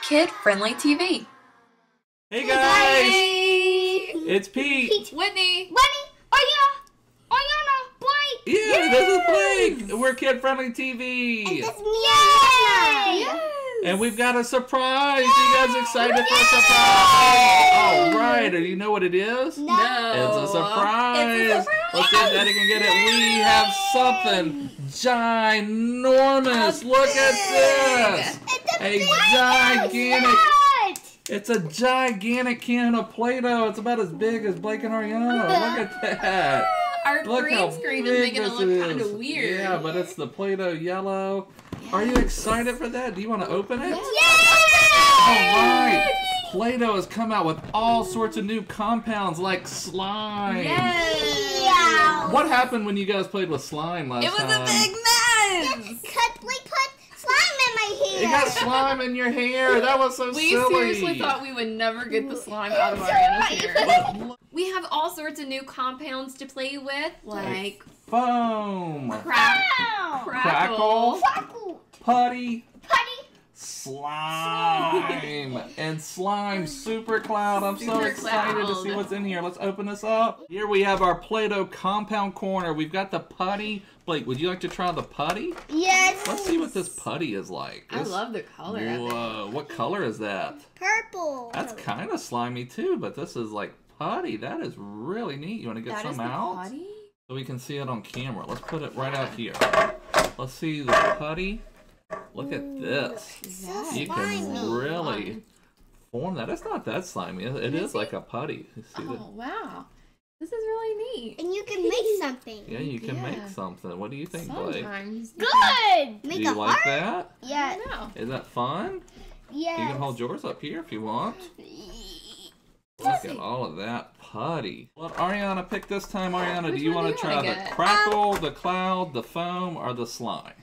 kid-friendly TV. Hey guys! It's Pete. Whitney. Ayana, Blake. Yeah, this is Blake. We're kid-friendly TV. And this is Yay! Yes. And we've got a surprise. You guys excited for a surprise? All right. Do you know what it is? No. It's a surprise. It's a surprise. Let's see if Daddy can get it. We have something ginormous. Look at this. It's gigantic. It's a gigantic can of Play-Doh. It's about as big as Blake and Ariana. Look at that. Our Look green how screen is big making it this look kind is. of weird. Yeah, but it's the Play-Doh yellow. Are you excited for that? Do you want to open it? Yay! All right. Play-Doh has come out with all sorts of new compounds like slime. Yeah. What happened when you guys played with slime last time? It was a big mess. We put slime in my hair. You got slime in your hair. That was so We silly. seriously thought we would never get the slime out of Ariana's hair. We have all sorts of new compounds to play with, like Foam. crackle, Putty. Slime. And slime super cloud. I'm so Super excited to cloud. see what's in here. Let's open this up. Here we have our Play-Doh compound corner. We've got the putty. Blake, would you like to try the putty? Yes. Let's see what this putty is like. I love the color of it. Whoa, what color is that? Purple. That's kind of slimy too, but this is like putty. That is really neat. You want to get That is some the out? putty? So we can see it on camera. Let's put it right out here. Let's see the putty. Look at this. You can really form that. It's not that slimy. It is like a putty. You see that? Oh, wow. This is really neat. And you can make something. Yeah, you can make something. What do you think, Blake? Sometimes. Good. Do Make you a like heart. that? Yeah. No. Is that fun? Yeah. You can hold yours up here if you want. Look at all of that putty. Let Ariana pick this time. Ariana, Which do you one want do to you try wanna the get? crackle, the cloud, the foam, or the slime?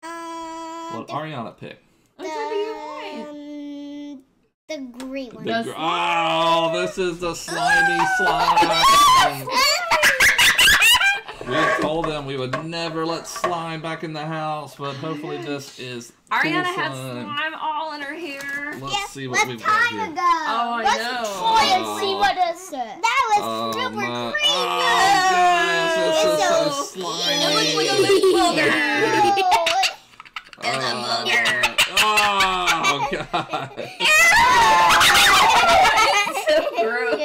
Let Ariana pick. Which one do you want? The green one. Oh, this is the slimy slime. We told them we would never let slime back in the house, but hopefully this is Ariana cool had slime. slime all in her hair. Let's see what we've got time here. ago. Oh, I Let's know. try and see what it is. That was super my. creepy. Oh, guys, this is so slimy. It looks like a big booger. Oh, God. It's so gross.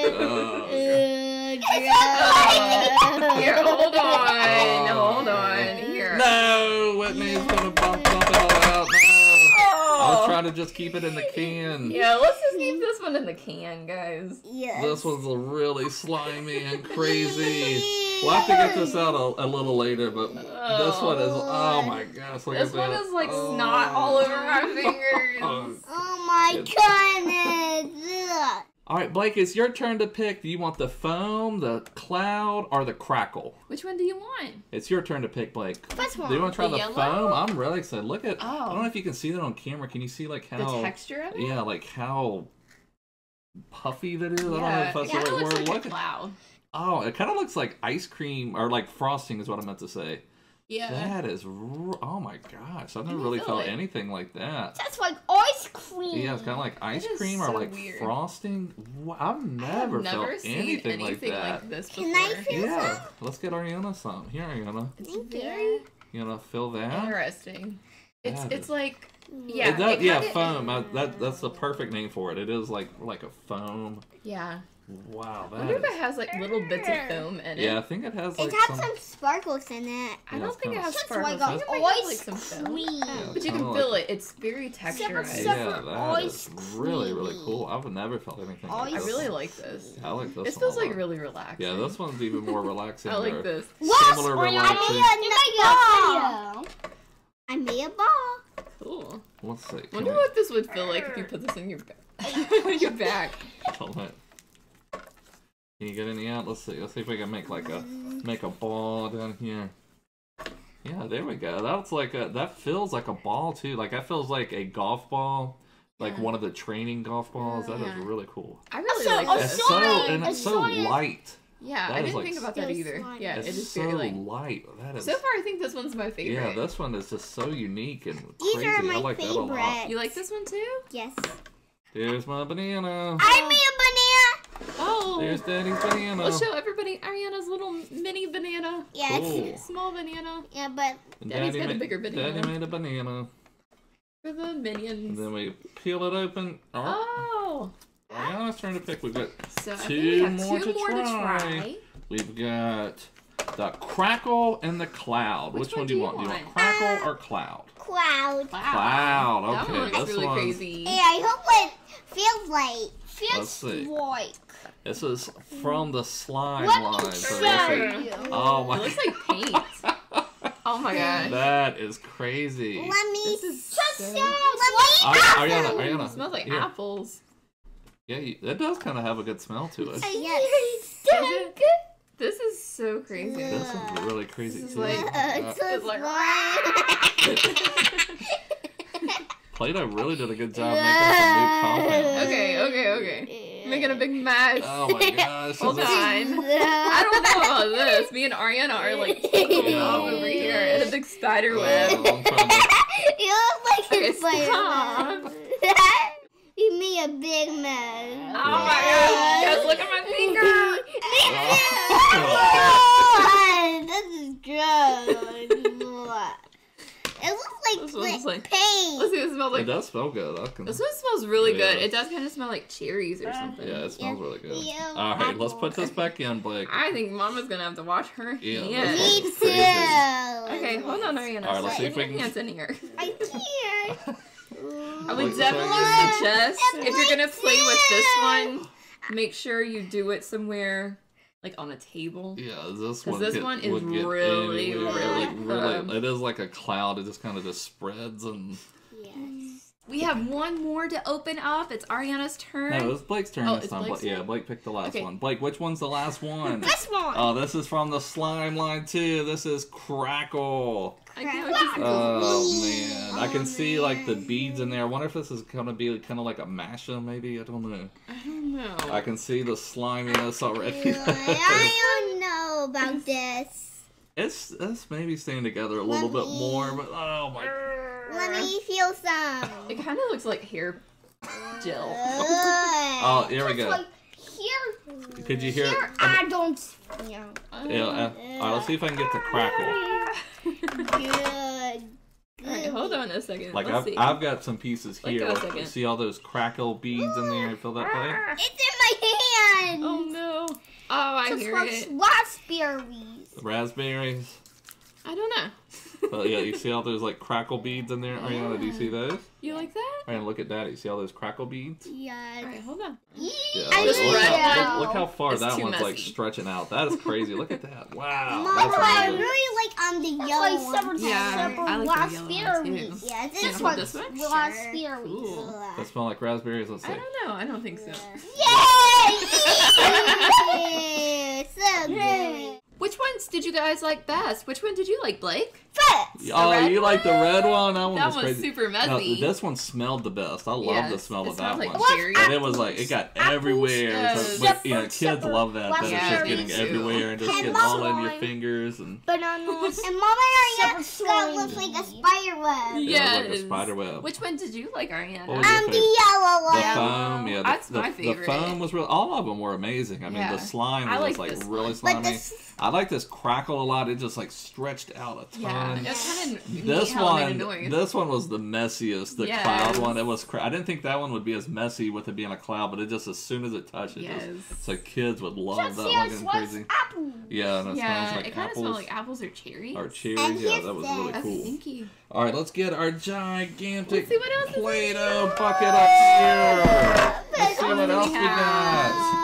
Here, hold on. Here. No, Whitney's gonna bump it all out. No. Let's try to just keep it in the can. Yeah, let's just keep this one in the can, guys. Yes. This one's really slimy and crazy. We'll have to get this out a little later, but this one is, oh my gosh, look This at one that. is like snot all over my fingers. Oh my goodness. All right, Blake, it's your turn to pick. Do you want the foam, the cloud, or the crackle? Which one do you want? It's your turn to pick, Blake. First one. Do you want to try The the yellow? foam? I'm really excited. Look at, I Oh. don't know if you can see that on camera. Can you see like how... The texture of it? Yeah, like how puffy that is. I don't know Yeah, if that's it kind the of right looks word. like Look a at, cloud. oh, it kind of looks like ice cream or like frosting is what I meant to say. Yeah. That is, oh my gosh, I've never you really feel felt it? anything like that. That's like ice cream. Yeah, it's kind of like ice That is cream or so like weird. frosting. I've never felt seen anything like that. this before. Can I feel Yeah, let's get Ariana some. Here, Ariana. It's Thank very You gonna feel that? interesting. It's That it's is- like yeah, That, it yeah, kinda- foam. That's the perfect name for it. It is like a foam. Yeah. Wow, I wonder that if is. it has like little bits of foam in it. Yeah, I think it has like It has some. some sparkles in it. I Yeah, don't it's think it kinda- has It's sparkles. like I a think it might have, like, ice some foam. cream. Yeah, But you kinda can like- feel it. It's very texturized. Except Yeah, for that ice is really creamy. cool. I've never felt anything like Ice I this. really like this. I like this. This one feels a like lot. really relaxing. Yeah, this one's even more relaxing. I like or this. Similar I relaxing. made a ball. Cool. Let's see. Can Wonder we- what this would feel like if you put this in your back. your back. Hold on. Can you get any out? Let's see. Let's see if we can make like a ball down here. Yeah, there we go. That's like that feels like a ball too. Like that feels like a golf ball, like one of the training golf balls. That is really cool. I really So- like oh, this. It's it's so light. Yeah, that I is didn't like think about that so either. slimy. Yeah, It's it is so very like. light. That is. So far, I think this one's my favorite. Yeah, this one is just so unique and These crazy. are my I like that a lot. favorite. You like this one too? Yes. There's my banana. I made a banana. Oh. There's Daddy's banana. Let's show everybody Ariana's little mini banana. Yes. Cool. Small banana. Yeah, but And Daddy's got a bigger banana. Daddy made a banana. For the minions. And then we peel it open. Oh. Ariana's turn to pick. We've got So I think two we have more two to more try. to try. We've got the crackle and the cloud. Which one do you want? Do you want crackle or cloud? cloud. Cloud. That Okay, one looks this really one's- crazy. Hey, I hope it feels like. Let's see. Like. This is from the slime Let me line. So show we'll see. you. Oh It my looks like paint. Oh my gosh. That is crazy. Let me. This is so... Let me. Ariana. It smells like Here. apples. Yeah, it does kind of have a good smell to it. Yes. This is so crazy. This is really crazy This is too. like- It's It's like- Play-Doh really did a good job making some new compound. Okay. Making a big mess. Oh my gosh. Hold this on. is- I don't know about this. Me and Ariana are like going off over here in a big spider web. I'm trying to- You look like Okay, a stop. You made a big mess. Oh my gosh. Guys, look at my finger. Oh, this is gross. It This looks one's like like- paint. Let's see what it smells It like. does smell good. I can... This one smells really good. Yeah. It does kind of smell like cherries or something. Yeah, it smells really good. Yeah, All right, let's apple. put this back in, Blake. I think Mama's gonna have to wash her Yeah, hands. Me that's too. crazy. Okay, hold on, Ariana. All right, let's see if Put we your can- hands in here. I can't. I would Like, definitely sorry. suggest It if you're gonna breaks play with this it. one, make sure you do it somewhere like on a table. Yeah, this 'Cause one. this get- one is would get really, anywhere. really Like, fun. It is like a cloud. It just kind of just spreads and. Yes. We have one more to open up. It's Ariana's turn. No, it's Blake's turn Oh, this it's time. Blake's Yeah, turn? Blake picked the last Okay. one. Blake, which one's the last one? This one. Oh, this is from the slime line too. This is crackle. I can't wait to see this. Oh man, I can Oh, see like the man. beads in there. I wonder if this is gonna be kind of like a mashup, maybe. I don't know. I don't know. I can see the sliminess already. I don't know about this. it's maybe staying together a little bit more, but oh my. Let me feel some. It kind of looks like hair gel. Oh, here we go. Here, Could you hear? here I don't. Yeah. Yeah. All right, let's see if I can get the crackle. Good. Alright, hold on a second. Like Let's see. I've got some pieces Like here. a Look, second. see all those crackle beads in there? Feel that way? It's in my hand. Oh no. Oh, I Just hear like it. raspberries. Raspberries. I don't know. But yeah, you see all those like crackle beads in there? Ariana, do you see those? You like that? Ariana, look at that. You see all those crackle beads? Yes. Alright, hold on. Yeah, I look, really how, do. look how far It's that too one's like messy. stretching out. That is crazy. Look at that. Wow. Mama, That's I amazing. really like the yellow one. Yeah, I like the yellow one, too. Yeah, You this want one's this one? raspberries. Cool. That smell like raspberries. Let's I see. don't know. I don't think so. Yay! So good. Which ones did you guys like best? Which one did you like, Blake? First. Oh, red you like the red one? That one That was one's crazy. super No, messy. this one smelled the best. I love the Yes, smell it of that smells like one. cherry. And it was like it got everywhere. Yes. So, but, you know, kids Separate love that. That it's just Yeah, getting me too. everywhere and just And getting all in your slime. fingers and Bananas. And Mama Ariana Scott looks like a spider web. yeah, like a Yes. spider web. Which one did you like, Ariana? What was your The favorite? yellow The one. foam, yeah, That's the my favorite. foam was real. All of them were amazing. I mean, Yeah. the slime I was like like this really one. slimy. But this, I like this crackle a lot. It just like stretched out a ton. Yeah, it's kind of This how it made one, a noise. this one was the messiest. The Yes. cloud one, it was. I didn't think that one would be as messy with it being a cloud, but it just as soon as it touched, it Yes. just it's like kids would love just that here one getting smells crazy. apple. Yeah, and it Yeah, smells like it kind of apples smells like apples or cherries. or cherries. And Yeah, here's that was this. really Okay, cool. thank you. All right, let's get our gigantic Let's see what else is in Play-Doh here. bucket up here. Let's see What what do we else we have? got.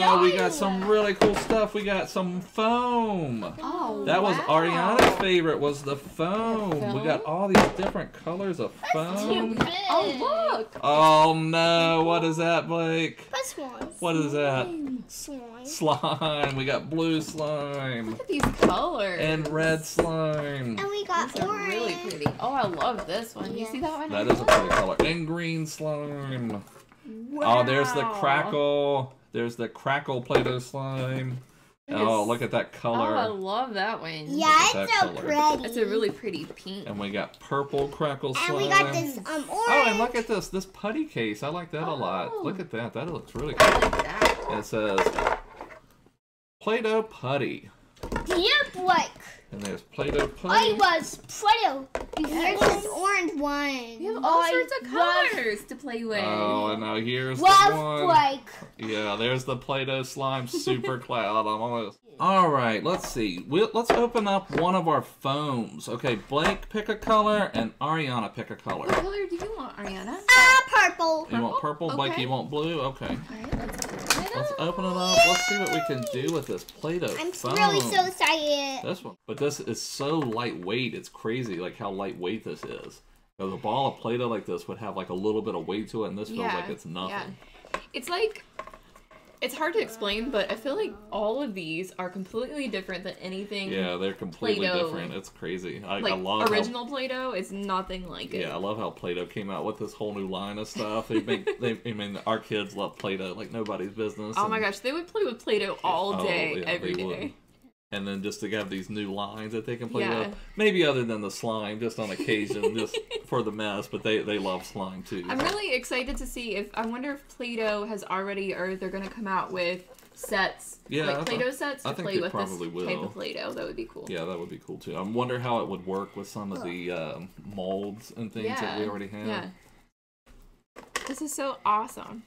Oh, we got some really cool stuff. We got some foam. Oh, That was wow. Ariana's favorite, was the foam. We got all these different colors of foam. Oh, look. Oh no, what is that, Blake? This one. What is that? Slime. Slime. We got blue slime Look at these colors. and red slime. And we got These are orange. really pretty. Oh, I love this one. You see that one? That is a pretty color. And green slime. Wow. Oh, there's the crackle. There's the crackle Play-Doh slime. Oh, look at that color. Oh, I love that one. Yeah, it's so pretty. It's a really pretty pink. And we got purple crackle slime. And we got this orange. Oh, and look at this putty case. I like that a lot. Look at that. That looks really cool. I like that. And it says Play-Doh putty. DIAPER. And there's Play-Doh putty. I was Play-Doh. Here's this orange one. We have all sorts of colors to play with. Oh, and now here's the one. Like. Yeah, there's the Play-Doh slime super cloud. I'm almost. All right, let's see. Let's open up one of our foams. Okay, Blake, pick a color, and Ariana, pick a color. What color do you want, Ariana? Purple. You want purple? Okay. Blake, you want blue? Okay. All right, Let's open it up. Let's see what we can do with this Play-Doh I'm foam. really so excited. This one. But this is so lightweight. It's crazy like how lightweight this is. Because a ball of Play-Doh like this would have like a little bit of weight to it, and this feels like it's nothing. Yeah. It's like, it's hard to explain, but I feel like all of these are completely different than anything. Yeah, they're completely Play-Doh. different. It's crazy. I Like, love original Play-Doh is nothing like it. Yeah, I love how Play-Doh came out with this whole new line of stuff. I mean, our kids love Play-Doh like nobody's business. Oh my gosh, they would play with Play-Doh all day, yeah, every they would. day. And then just to have these new lines that they can play Yeah. with. Maybe other than the slime, just on occasion, just for the mess. But they love slime too. I'm really excited to see if, I wonder if Play-Doh has already, or they're going to come out with sets, like Play-Doh sets to play with this type of Play-Doh. That would be cool. Yeah, that would be cool too. I wonder how it would work with some of the molds and things that we already have. Yeah. This is so awesome.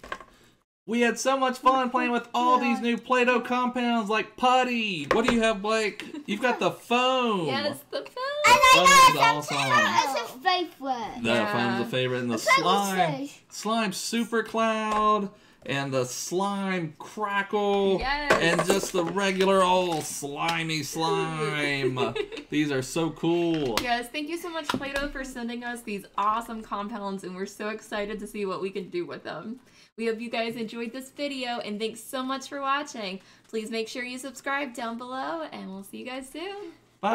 We had so much fun playing with all these new Play-Doh compounds like putty. What do you have, Blake? You've got the foam. Yes, the foam. Foam's awesome. That's a favorite. The foam's a favorite. And the slime. Slime super cloud. And the slime crackle. Yes. And just the regular old slimy slime. These are so cool. Yes, thank you so much, Play-Doh, for sending us these awesome compounds, and we're so excited to see what we can do with them. We hope you guys enjoyed this video, and thanks so much for watching. Please make sure you subscribe down below, and we'll see you guys soon. Bye.